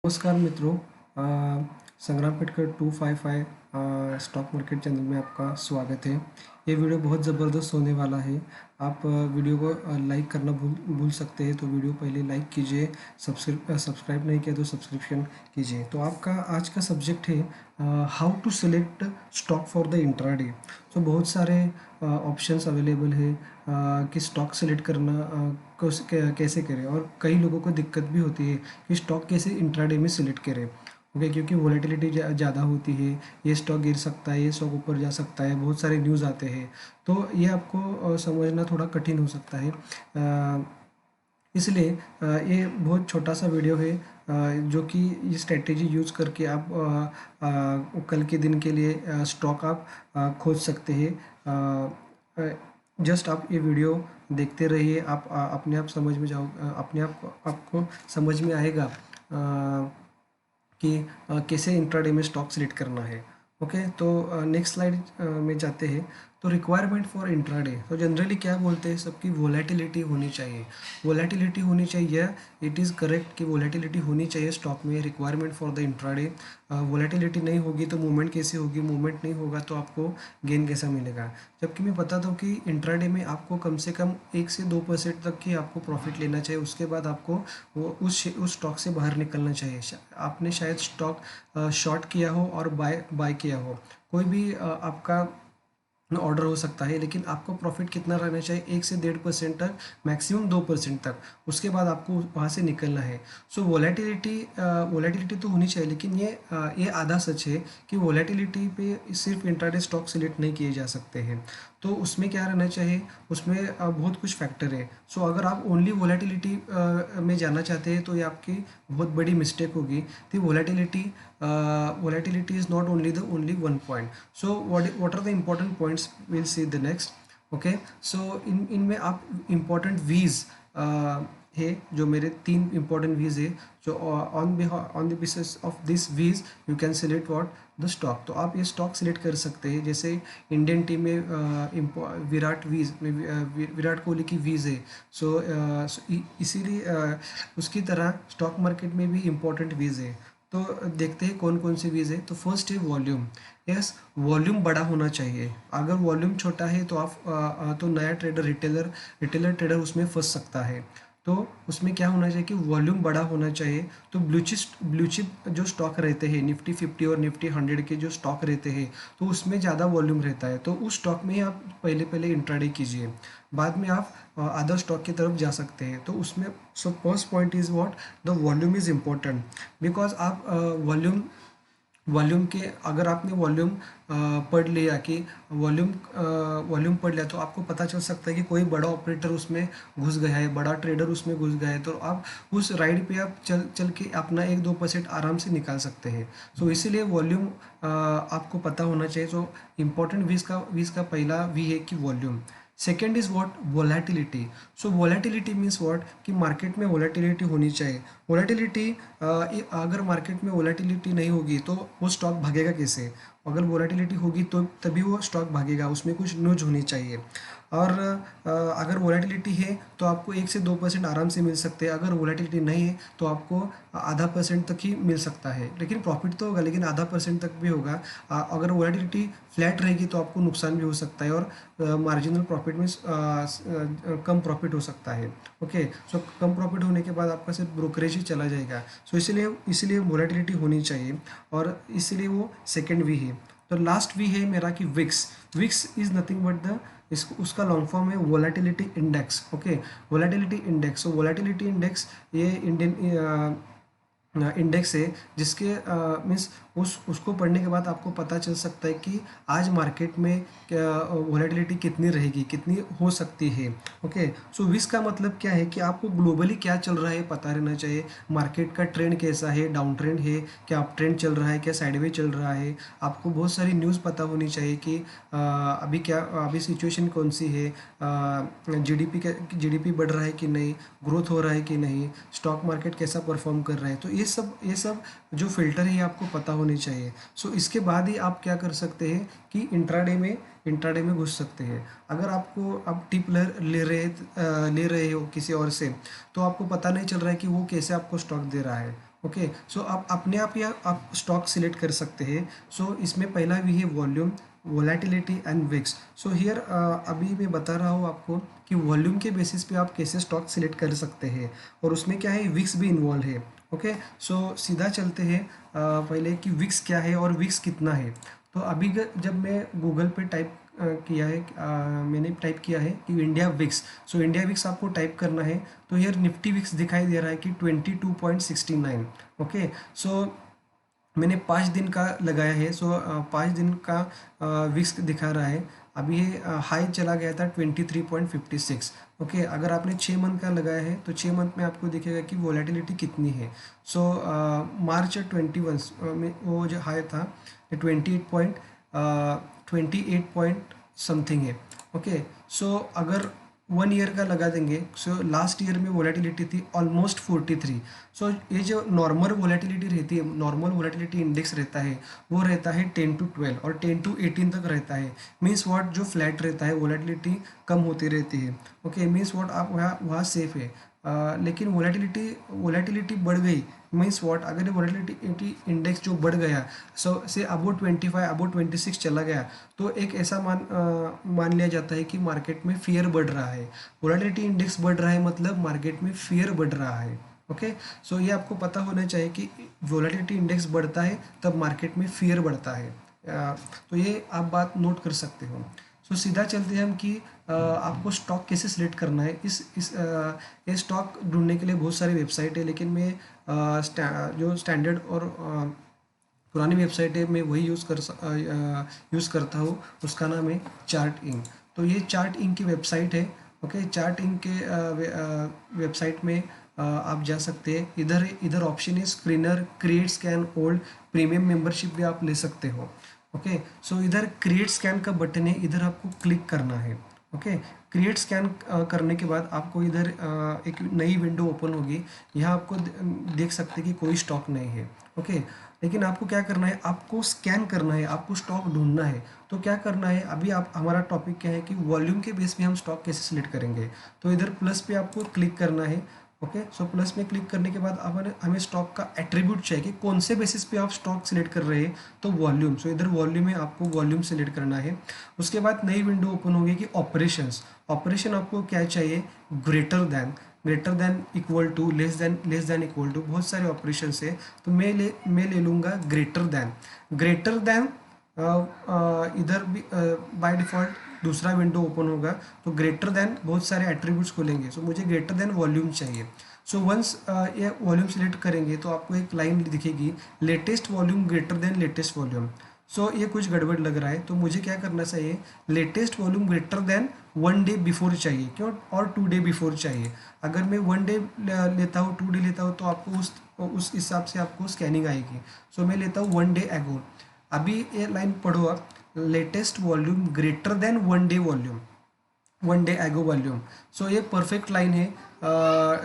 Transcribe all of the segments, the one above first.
नमस्कार मित्रों। संग्राम पेटकर 255 स्टॉक मार्केट चैनल में आपका स्वागत है। ये वीडियो बहुत ज़बरदस्त होने वाला है। आप वीडियो को लाइक करना भूल सकते हैं, तो वीडियो पहले लाइक कीजिए। सब्सक्राइब नहीं किया तो सब्सक्रिप्शन कीजिए। तो आपका आज का सब्जेक्ट है how to select stock for the intraday. तो बहुत सारे ऑप्शंस अवेलेबल है कि स्टॉक सेलेक्ट करना कैसे करें, और कई लोगों को दिक्कत भी होती है कि स्टॉक कैसे इंट्राडे में सिलेक्ट करें। ओके, क्योंकि वॉलेटिलिटी ज़्यादा होती है, ये स्टॉक गिर सकता है, ये स्टॉक ऊपर जा सकता है, बहुत सारे न्यूज़ आते हैं। तो ये आपको समझना थोड़ा कठिन हो सकता है। इसलिए ये बहुत छोटा सा वीडियो है जो कि ये स्ट्रेटेजी यूज़ करके आप कल के दिन के लिए स्टॉक आप खोज सकते हैं। जस्ट आप ये वीडियो देखते रहिए, आप अपने आप समझ में जाओ, अपने आप आपको समझ में आएगा कि कैसे इंट्राडे में स्टॉक सेलेक्ट करना है। ओके, तो नेक्स्ट स्लाइड में जाते हैं। तो रिक्वायरमेंट फॉर इंट्राडे, तो जनरली क्या बोलते हैं सबकी वोलेटिलिटी होनी चाहिए। वोलेटिलिटी होनी चाहिए, इट इज़ करेक्ट कि वोलेटिलिटी होनी चाहिए स्टॉक में। Requirement for the intraday, volatility नहीं होगी तो मूवमेंट कैसे होगी, मूवमेंट नहीं होगा तो आपको गेन कैसा मिलेगा। जबकि मैं बताता हूँ कि इंट्राडे में आपको कम से कम 1 से 2% तक की आपको प्रॉफिट लेना चाहिए। उसके बाद आपको वो उस स्टॉक से बाहर निकलना चाहिए। आपने शायद स्टॉक शॉर्ट किया हो और बाय किया हो, कोई भी आपका ऑर्डर हो सकता है, लेकिन आपको प्रॉफिट कितना रहना चाहिए, 1 से 1.5% तक, मैक्सिमम 2% तक। उसके बाद आपको वहाँ से निकलना है। सो वोलेटिलिटी तो होनी चाहिए, लेकिन ये आधा सच है कि वोलेटिलिटी पे सिर्फ इंट्राडे स्टॉक सिलेक्ट नहीं किए जा सकते हैं। तो उसमें क्या रहना चाहिए, उसमें बहुत कुछ फैक्टर है। सो अगर आप ओनली वोलेटिलिटी में जाना चाहते हैं तो ये आपकी बहुत बड़ी मिस्टेक होगी। दी volatility is not only the only one point. So what are the important points, we'll see the next. Okay, so इनमें आप important V's है, जो मेरे 3 important V's है, जो on the basis of this V's you can select what the stock। तो आप ये स्टॉक सिलेक्ट कर सकते हैं। जैसे इंडियन टीम में विराट कोहली की वीज़ है। सो इसीलिए उसकी तरह स्टॉक मार्केट में भी इम्पोर्टेंट वीज़ है। तो देखते हैं कौन कौन सी वीज़ है। तो फर्स्ट है वॉल्यूम। यस, वॉल्यूम बड़ा होना चाहिए। अगर वॉल्यूम छोटा है तो आप तो नया ट्रेडर, रिटेलर ट्रेडर उसमें फंस सकता है। तो उसमें क्या होना चाहिए कि वॉल्यूम बड़ा होना चाहिए। तो ब्लू चिप जो स्टॉक रहते हैं, निफ्टी 50 और निफ्टी 100 के जो स्टॉक रहते हैं, तो उसमें ज़्यादा वॉल्यूम रहता है। तो उस स्टॉक में ही आप पहले इंट्राडे कीजिए, बाद में आप अदर स्टॉक की तरफ जा सकते हैं। तो उसमें so first point is what, the volume is important. Because आप वॉल्यूम के, अगर आपने वॉल्यूम पढ़ लिया कि वॉल्यूम पढ़ लिया, तो आपको पता चल सकता है कि कोई बड़ा ऑपरेटर उसमें घुस गया है, बड़ा ट्रेडर उसमें घुस गया है, तो आप उस राइड पे आप चल के अपना 1-2% आराम से निकाल सकते हैं। सो इसीलिए वॉल्यूम आपको पता होना चाहिए। सो इम्पोर्टेंट वीज का पहला वी है कि volume. Second is what, volatility. So volatility means what कि मार्केट में वोलेटिलिटी होनी चाहिए। वोलेटिलिटी, अगर मार्केट में वोलेटिलिटी नहीं होगी तो वो स्टॉक भागेगा कैसे। अगर वोलेटिलिटी होगी तो तभी वो स्टॉक भागेगा, उसमें कुछ न्यूज होनी चाहिए। और अगर वोलेटिलिटी है तो आपको 1 से 2% आराम से मिल सकते हैं। अगर वोलेटिलिटी नहीं है तो आपको आधा % तक ही मिल सकता है, लेकिन प्रॉफिट तो होगा, लेकिन आधा % तक भी होगा। अगर वोलेटिलिटी फ्लैट रहेगी तो आपको नुकसान भी हो सकता है, और मार्जिनल प्रॉफिट में कम प्रॉफिट हो सकता है। ओके, सो कम प्रॉफिट होने के बाद आपका सिर्फ ब्रोकरेज ही चला जाएगा। सो इसलिए वोलेटिलिटी होनी चाहिए, और इसलिए वो सेकेंड वी है। तो लास्ट वी है मेरा कि VIX. VIX is nothing but the, इसको उसका लॉन्ग फॉर्म है volatility index. Okay, volatility index. So volatility index ये इंडियन इंडेक्स है, जिसके मीन्स उसको पढ़ने के बाद आपको पता चल सकता है कि आज मार्केट में वोलेटिलिटी कितनी रहेगी, कितनी हो सकती है। ओके, सो विस का मतलब क्या है कि आपको ग्लोबली क्या चल रहा है पता रहना चाहिए। मार्केट का ट्रेंड कैसा है, डाउन ट्रेंड है, क्या अप ट्रेंड चल रहा है, क्या साइडवे चल रहा है। आपको बहुत सारी न्यूज़ पता होनी चाहिए कि अभी सिचुएशन कौन सी है, जीडीपी बढ़ रहा है कि नहीं, ग्रोथ हो रहा है कि नहीं, स्टॉक मार्केट कैसा परफॉर्म कर रहा है। तो ये सब जो फिल्टर है ये आपको पता होनी चाहिए। सो इसके बाद ही आप क्या कर सकते हैं कि इंट्राडे में घुस सकते हैं। अगर आपको आप टिप ले रहे हो किसी और से, तो आपको पता नहीं चल रहा है कि वो कैसे आपको स्टॉक दे रहा है। ओके, सो आप अपने आप या आप स्टॉक सिलेक्ट कर सकते हैं। सो इसमें पहला भी है volume, volatility and VIX. So here अभी मैं बता रहा हूँ आपको कि वॉल्यूम के बेसिस पे आप कैसे स्टॉक सिलेक्ट कर सकते हैं, और उसमें क्या है, विक्स भी इन्वॉल्व है। ओके, सो सीधा चलते हैं पहले कि विक्स क्या है और विक्स कितना है। तो अभी जब मैं गूगल पे टाइप किया है, मैंने टाइप किया है कि India VIX. So India VIX आपको टाइप करना है, तो यार निफ्टी विक्स दिखाई दे रहा है कि 22.69। ओके, सो मैंने 5 दिन का लगाया है। सो 5 दिन का विक्स दिखा रहा है। अभी ये हाई चला गया था 23.56। ओके, अगर आपने 6 मंथ का लगाया है तो 6 मंथ में आपको दिखेगा कि वोलेटिलिटी कितनी है। सो मार्च 21 में वो जो हाई था 28 पॉइंट समथिंग है। ओके, सो अगर 1 ईयर का लगा देंगे, सो लास्ट ईयर में वोलेटिलिटी थी ऑलमोस्ट 43। सो ये जो नॉर्मल वोलेटिलिटी रहती है, नॉर्मल वोलेटिलिटी इंडेक्स रहता है, वो रहता है 10 to 12 और 10 to 18 तक रहता है। मीन्स व्हाट, जो फ्लैट रहता है वोलेटिलिटी कम होती रहती है। ओके, मीन्स व्हाट, आप वहाँ वहाँ सेफ है। लेकिन वोलेटिलिटी बढ़ गई, मीन्स व्हाट, अगर वोलेटिलिटी इंडेक्स जो बढ़ गया, सो से अबाउट 25 अबाउट 26 चला गया, तो एक ऐसा मान लिया जाता है कि मार्केट में फियर बढ़ रहा है। वोलेटिलिटी इंडेक्स बढ़ रहा है मतलब मार्केट में फियर बढ़ रहा है। ओके, सो ये आपको पता होना चाहिए कि वोलेटिलिटी इंडेक्स बढ़ता है तब मार्केट में फियर बढ़ता है। तो ये आप बात नोट कर सकते हो। सो सीधा चलते हैं हम कि आपको स्टॉक कैसे सिलेक्ट करना है। ये स्टॉक ढूंढने के लिए बहुत सारी वेबसाइट है, लेकिन मैं जो स्टैंडर्ड और पुरानी वेबसाइट है मैं वही यूज़ करता हूँ। उसका नाम है चार्ट इंक। तो ये चार्ट इंक की वेबसाइट है। ओके, चार्ट इंक के वेबसाइट में आप जा सकते हैं। इधर इधर ऑप्शन है screener, create scan old, premium membership भी आप ले सकते हो। ओके, सो इधर क्रिएट स्कैन का बटन है, इधर आपको क्लिक करना है। ओके, क्रिएट स्कैन करने के बाद आपको इधर एक नई विंडो ओपन होगी। यहाँ आपको देख सकते हैं कि कोई स्टॉक नहीं है। ओके, लेकिन आपको क्या करना है, आपको स्कैन करना है, आपको स्टॉक ढूंढना है। तो क्या करना है, अभी आप, हमारा टॉपिक क्या है कि वॉल्यूम के बेस पे हम स्टॉक कैसे सिलेक्ट करेंगे। तो इधर प्लस पे आपको क्लिक करना है। ओके, सो प्लस में क्लिक करने के बाद हमें स्टॉक का एट्रीब्यूट चाहिए कि कौन से बेसिस पे आप स्टॉक सिलेक्ट कर रहे हैं। तो वॉल्यूम, सो इधर वॉल्यूम है, आपको वॉल्यूम सिलेक्ट करना है। उसके बाद नई विंडो ओपन होगी कि ऑपरेशंस। ऑपरेशन आपको क्या चाहिए, greater than, equal to, less than equal to, बहुत सारे ऑपरेशन है। तो मैं ले लूँगा ग्रेटर देन। इधर भी बाय डिफ़ॉल्ट दूसरा विंडो ओपन होगा, तो ग्रेटर देन बहुत सारे एट्रीब्यूट्स खुलेंगे। सो मुझे ग्रेटर देन वॉल्यूम चाहिए। सो वंस ये वॉल्यूम सिलेक्ट करेंगे तो आपको एक लाइन दिखेगी, latest volume greater than latest volume. So ये कुछ गड़बड़ लग रहा है, तो मुझे क्या करना चाहिए, latest volume greater than 1 day before चाहिए, क्यों, और 2 डे बिफोर चाहिए। अगर मैं 1 डे लेता हूँ, 2 डे लेता हूँ, तो आपको उस हिसाब से आपको स्कैनिंग आएगी। सो मैं लेता हूँ 1 डे एगो। अभी ये लाइन पढ़ो आप, latest volume greater than 1 day volume, 1 day ago volume. So ये परफेक्ट लाइन है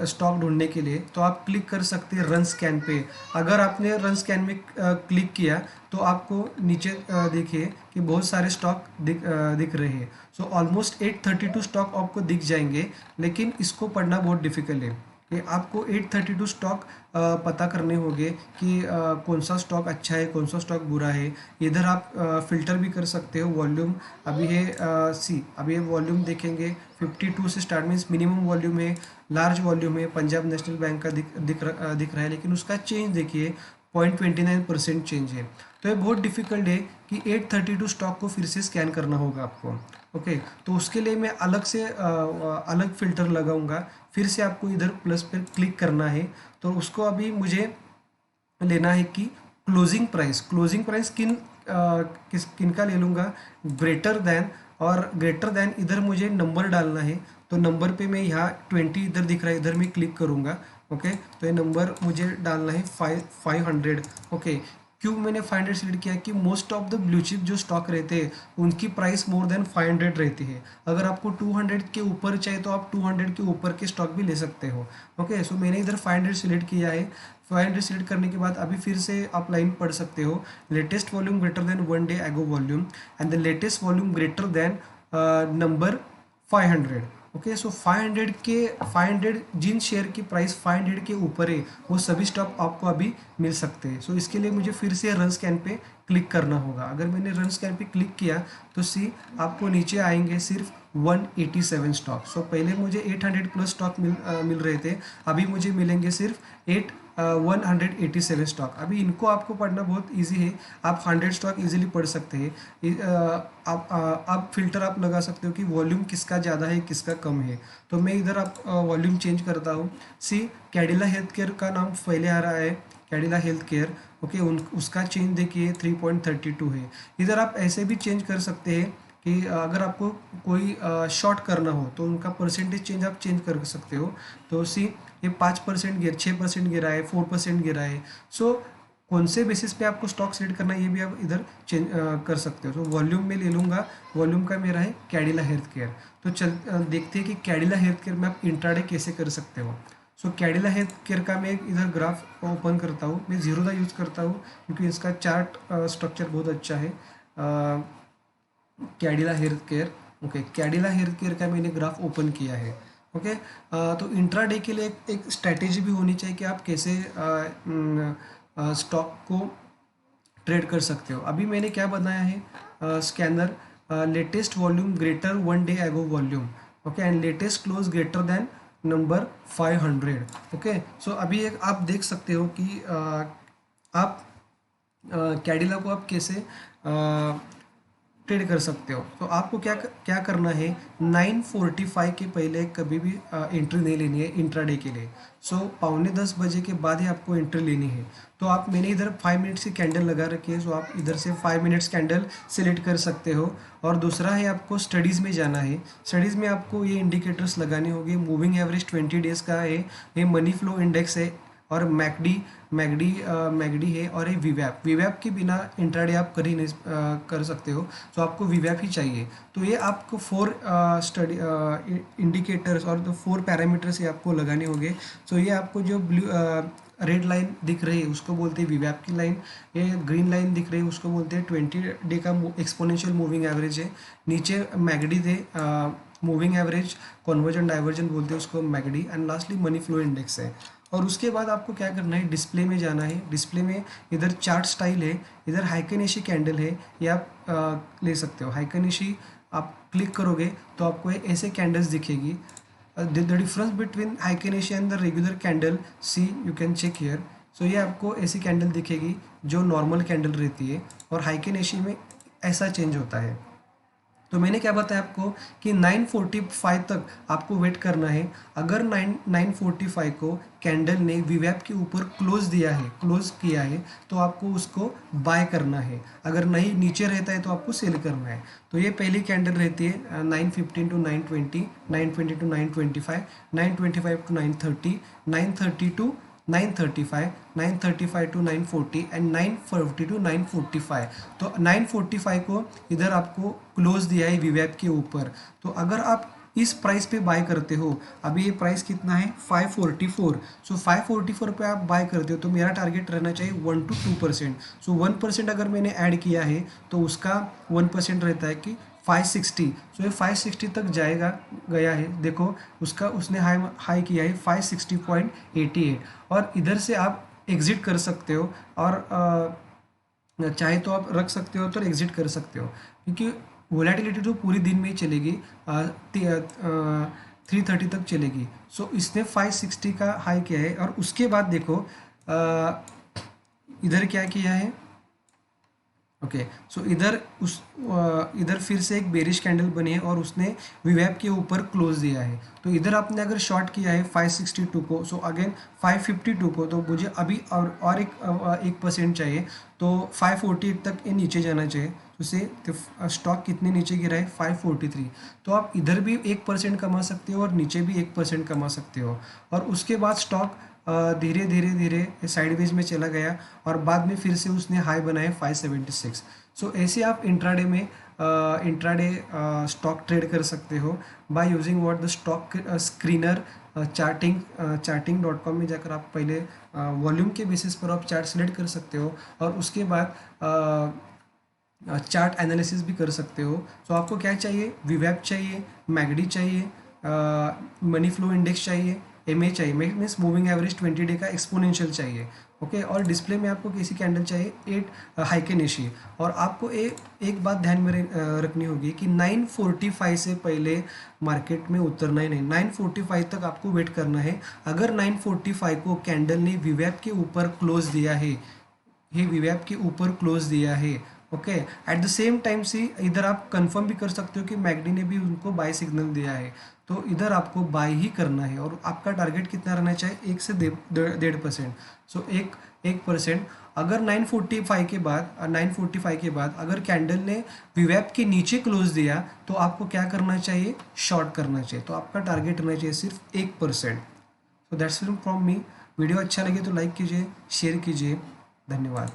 स्टॉक ढूंढने के लिए। तो आप क्लिक कर सकते हैं रन स्कैन पे। अगर आपने रन स्कैन में क्लिक किया तो आपको नीचे देखिए कि बहुत सारे स्टॉक दिख रहे हैं। सो ऑलमोस्ट 832 स्टॉक आपको दिख जाएंगे, लेकिन इसको पढ़ना बहुत डिफिकल्ट है कि आपको 832 स्टॉक पता करने होंगे कि कौन सा स्टॉक अच्छा है, कौन सा स्टॉक बुरा है। इधर आप फ़िल्टर भी कर सकते हो वॉल्यूम। अभी है अभी ये वॉल्यूम देखेंगे 52 से स्टार्ट, मीन्स मिनिमम वॉल्यूम है, लार्ज वॉल्यूम है, पंजाब नेशनल बैंक का दिख रहा है, लेकिन उसका चेंज देखिए 0.29% चेंज है। तो ये बहुत डिफिकल्ट है कि 832 स्टॉक को फिर से स्कैन करना होगा आपको। ओके, तो उसके लिए मैं अलग से अलग फ़िल्टर लगाऊंगा। फिर से आपको इधर प्लस पर क्लिक करना है। तो उसको अभी मुझे लेना है कि क्लोजिंग प्राइस किन का ले लूँगा, ग्रेटर देन। और ग्रेटर देन इधर मुझे नंबर डालना है, तो नंबर पे मैं यहाँ 20 इधर दिख रहा है, इधर मैं क्लिक करूँगा। ओके, तो ये नंबर मुझे डालना है 500। ओके, क्यों मैंने 500 सिलेक्ट किया कि most of the blue chip जो स्टॉक रहते हैं उनकी प्राइस मोर देन 500 रहती है। अगर आपको 200 के ऊपर चाहिए तो आप 200 के ऊपर के स्टॉक भी ले सकते हो। ओके, सो मैंने इधर 500 सिलेक्ट किया है। 500 सिलेक्ट करने के बाद अभी फिर से आप लाइन पढ़ सकते हो, latest volume greater than 1 day ago volume and the latest volume greater than number 500। Okay, so 500 जिन शेयर की प्राइस 500 के ऊपर है वो सभी स्टॉक आपको अभी मिल सकते हैं। सो इसके लिए मुझे फिर से रन स्कैन पे क्लिक करना होगा। अगर मैंने रन स्कैन पे क्लिक किया तो सी आपको नीचे आएंगे सिर्फ 187 स्टॉक। सो पहले मुझे 800 प्लस स्टॉक मिल रहे थे, अभी मुझे मिलेंगे सिर्फ 187 स्टॉक। अभी इनको आपको पढ़ना बहुत इजी है, आप 100 स्टॉक इजीली पढ़ सकते हैं। आप फिल्टर आप लगा सकते हो कि वॉल्यूम किसका ज़्यादा है किसका कम है। तो मैं इधर आप वॉल्यूम चेंज करता हूँ। सी कैडिला हेल्थ केयर का नाम पहले आ रहा है, कैडिला हेल्थ केयर। ओके, उसका चेंज देखिए 3.32 है। इधर आप ऐसे भी चेंज कर सकते हैं कि अगर आपको कोई शॉर्ट करना हो तो उनका परसेंटेज चेंज आप चेंज कर सकते हो। तो सी ये 5% गिर 6% गिरा है, 4% गिरा है। सो कौन से बेसिस पे आपको स्टॉक सेलेक्ट करना है ये भी आप इधर चेंज कर सकते हो। तो वॉल्यूम में ले लूँगा, वॉल्यूम का मेरा है कैडिला हेल्थ केयर। तो देखते हैं कि कैडिला हेल्थ केयर में आप इंट्राडे कैसे कर सकते हो। सो कैडिला हेल्थ केयर का मैं इधर ग्राफ ओपन करता हूँ, मैं जीरोदा यूज़ करता हूँ क्योंकि इसका चार्ट स्ट्रक्चर बहुत अच्छा है। Cadila health care, okay, Cadila health care का मैंने ग्राफ ओपन किया है। ओके, तो इंट्राडे के लिए एक स्ट्रैटेजी भी होनी चाहिए कि आप कैसे स्टॉक को ट्रेड कर सकते हो। अभी मैंने क्या बनाया है, scanner latest volume greater 1 day ago volume, okay, and latest close greater than number 500। Okay, so अभी एक आप देख सकते हो कि आप कैडिला को आप कैसे ट्रेड कर सकते हो। तो आपको क्या क्या करना है, 9:45 के पहले कभी भी एंट्री नहीं लेनी है इंट्राडे के लिए। सो 9:45 बजे के बाद ही आपको एंट्री लेनी है। तो आप मैंने इधर 5 मिनट्स की कैंडल लगा रखी है, सो आप इधर से 5 मिनट्स कैंडल सेलेक्ट कर सकते हो। और दूसरा है आपको स्टडीज़ में जाना है। स्टडीज़ में आपको ये इंडिकेटर्स लगाने होंगे। मूविंग एवरेज 20 डेज़ का है, ये मनी फ्लो इंडेक्स है, और मैगडी है, और ये वीवैप के बिना इंट्राडे आप कर ही नहीं कर सकते हो। तो आपको वीवैप ही चाहिए। तो ये आपको 4 स्टडी इंडिकेटर्स और 4 पैरामीटर्स ये आपको लगाने होंगे। तो ये आपको जो ब्लू रेड लाइन दिख रही है उसको बोलते हैं वीवैप की लाइन, ये ग्रीन लाइन दिख रही है उसको बोलते हैं 20 डे का एक्सपोनेंशियल मूविंग एवरेज है। नीचे मैगडी थे, मूविंग एवरेज कन्वर्जन डाइवर्जन बोलते हैं उसको MACD, and lastly money flow index है। और उसके बाद आपको क्या करना है, डिस्प्ले में जाना है। डिस्प्ले में इधर चार्ट स्टाइल है, इधर हाइकनेशी कैंडल है, ये आप ले सकते हो। हाइकनेशी आप क्लिक करोगे तो आपको ऐसे कैंडल्स दिखेगी। The difference between Heikin Ashi and the regular candle, see you can check here. So ये आपको ऐसी कैंडल दिखेगी जो नॉर्मल कैंडल रहती है, और हाइकनेशी में ऐसा चेंज होता है। तो मैंने क्या बताया आपको कि 9:45 तक आपको वेट करना है। अगर 9:45 को कैंडल ने वीवैप के ऊपर क्लोज किया है तो आपको उसको बाय करना है। अगर नहीं नीचे रहता है तो आपको सेल करना है। तो ये पहली कैंडल रहती है 9:15 to 9:20, 9:20 to 9:25, 9:25 to 9:30, 9:30 to 9:35, 9:35 to 9:40 and 9:40 to 9:45। तो 9:45 को इधर आपको क्लोज दिया है वीवैप के ऊपर। तो अगर आप इस प्राइस पे बाय करते हो, अभी ये प्राइस कितना है 544, सो 544 पे आप बाय करते हो तो मेरा टारगेट रहना चाहिए 1 to 2%। सो 1% अगर मैंने ऐड किया है तो उसका 1% रहता है कि 560। सो ये 560 तक गया है। देखो उसका उसने हाई किया है 560.88, और इधर से आप एग्जिट कर सकते हो, और चाहे तो आप रख सकते हो तो एग्जिट कर सकते हो, क्योंकि वोलेटिलिटी तो पूरी दिन में ही चलेगी, 3:30 तक चलेगी। सो इसने 560 का हाई किया है, और उसके बाद देखो इधर क्या किया है। ओके, सो इधर फिर से एक बेरिश कैंडल बनी है और उसने वीवैप के ऊपर क्लोज दिया है। तो इधर आपने अगर शॉर्ट किया है 562 को, सो अगेन 552 को, तो मुझे अभी और एक 1% चाहिए, तो 548 तक ये नीचे जाना चाहिए। तो से स्टॉक कितने नीचे गिरा है 543। तो आप इधर भी 1% कमा सकते हो और नीचे भी 1% कमा सकते हो। और उसके बाद स्टॉक धीरे धीरे धीरे साइडवेज में चला गया, और बाद में फिर से उसने हाई बनाए 576। सो ऐसे आप इंट्राडे स्टॉक ट्रेड कर सकते हो by using what the stock screener. charting.com में जाकर आप पहले वॉल्यूम के बेसिस पर आप चार्ट सेलेक्ट कर सकते हो, और उसके बाद चार्ट एनालिसिस भी कर सकते हो। सो आपको क्या चाहिए, वीवैप चाहिए, मैगडी चाहिए, मनी फ्लो इंडेक्स चाहिए, एमए चाहिए, मीन्स मूविंग एवरेज 20 डे का एक्सपोनेंशियल चाहिए। ओके, और डिस्प्ले में आपको कैसी कैंडल चाहिए, 8 हाइकेनेशी। और आपको एक बात ध्यान में रखनी होगी कि 9:45 से पहले मार्केट में उतरना ही नहीं, 9:45 तक आपको वेट करना है। अगर 9:45 को कैंडल ने वीवैप के ऊपर क्लोज दिया है, ये वीवैप के ऊपर क्लोज दिया है, okay, at the same time से इधर आप कंफर्म भी कर सकते हो कि मैगडी ने भी उनको बाय सिग्नल दिया है, तो इधर आपको बाय ही करना है। और आपका टारगेट कितना रहना चाहिए, 1 से 1.5%। सो 1% अगर 9:45 के बाद अगर कैंडल ने वीवैप के नीचे क्लोज दिया तो आपको क्या करना चाहिए, शॉर्ट करना चाहिए। तो आपका टारगेट रहना चाहिए सिर्फ 1%। So that's it from me. Video अच्छा लगे तो लाइक कीजिए, शेयर कीजिए। धन्यवाद।